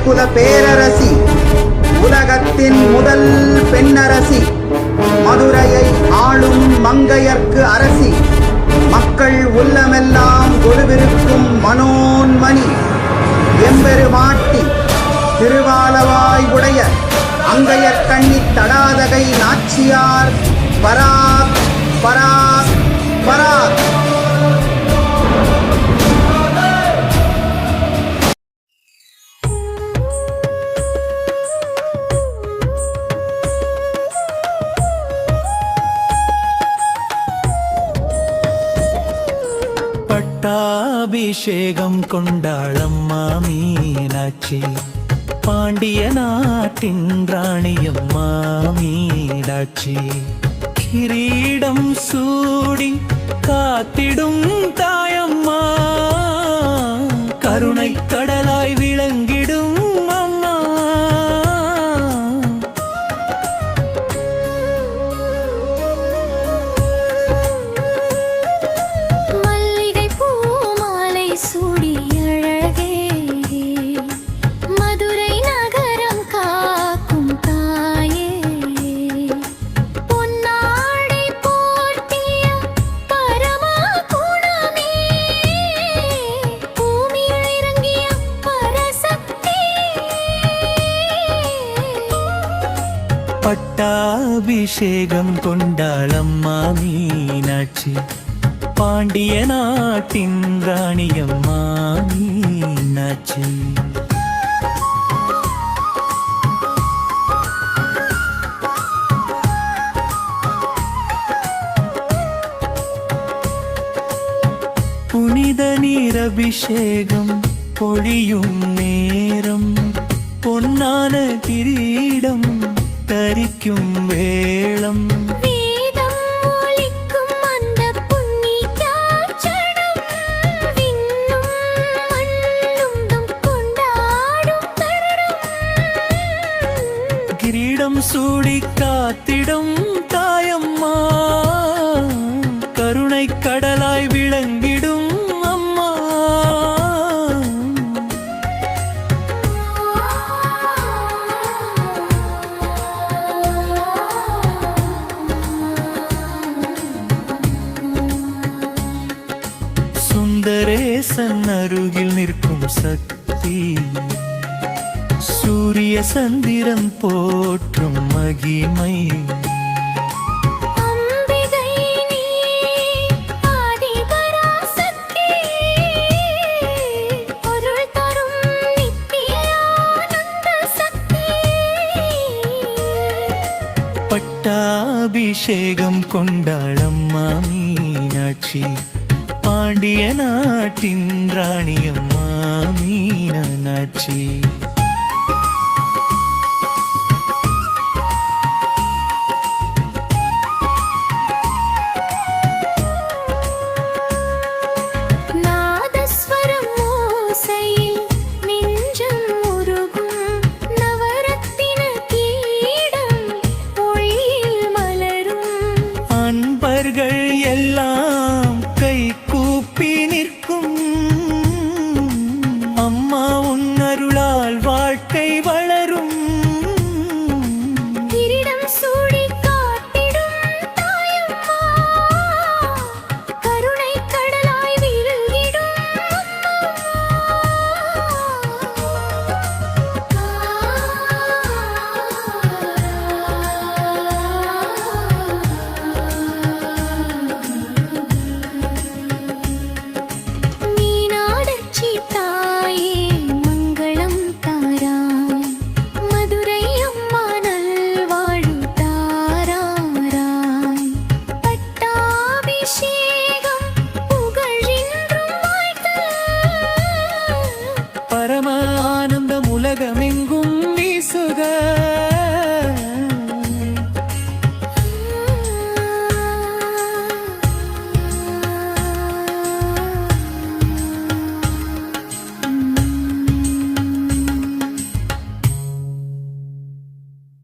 குல பேரரசி, உலகத்தின் முதல் பெண்ணரசி, மதுரையை ஆளும் மங்கையர்க்கு அரசி, மக்கள் உள்ளமெல்லாம் கொலுவிருக்கும் மனோன்மணி, எம்பெருமாட்டி திருவாலவாய் உடைய அங்கையர் கண்ணி தடாதகை நாச்சியார் பராக் பராக் பராக். பட்டாபிஷேகம் கொண்டாளம்மா மீனாட்சி, பாண்டிய நாட்டின் ராணியம்மா மீனாட்சி, கிரீடம் சூடி காத்திடும் தாயம்மா, கருணை கடலாய் விளங்கிடும் அம்மா. மல்லிகை பூ மாலை சூடி அழகே, மதுரை நகரம் காக்கும் தாயே, பொன்னாடை போர்த்திய பரமா குணமே, பூமியில் இறங்கிய பரசக்தி. பட்டாபிஷேகம் கொண்டாளம்மா மீனாட்சி, பாண்டிய நாட்டின் ராணியம்மா மீனாட்சி. புனித நீரபிஷேகம் பொழியும் நேரம், பொன்னான கிரீடம் தரிக்கும் வேளம், வேதம் ஒலிக்கும் அந்த புண்ணியாச்சனம், விண்ணும் மண்ணும் கொண்டாடும் தருணம். கிரீடம் சூடி காத்திடும் தாயம்மா, கருணை கடலாய் விளங்கிடும் அம்மா. சுந்தரேசன் அருகில் நிற்கும் சக்தி, சூரிய சந்திரன் போற்றும் மகிமை, அம்பிகை நீ ஆதிபராசக்தி, பொருள் தரும் நித்திய ஆனந்த சக்தி. பட்டாபிஷேகம் கொண்டாளம்மா மீனாட்சி, பாண்டிய நாட்டின் ராணியம்மா மீனாட்சி. நாதஸ்வரம் ஓசையில் நெஞ்சம் உருகும், நவரத்தின கீடம் ஒளியில் மலரும், அன்பர்கள் எல்லாம் கை கூப்பி நிற்கும், அம்மா உன் அருளால் வாழ்க்கை வளரும். கிரீடம் சூடி காத்திடும் தாயம்மா, கருணை கடலாய் விளங்கிடும் மீனாட்சி தாயே மங்களம் தாராய், மதுரை அம்மா நல்வாழ்வு தாராய். பட்டாபிஷேகம்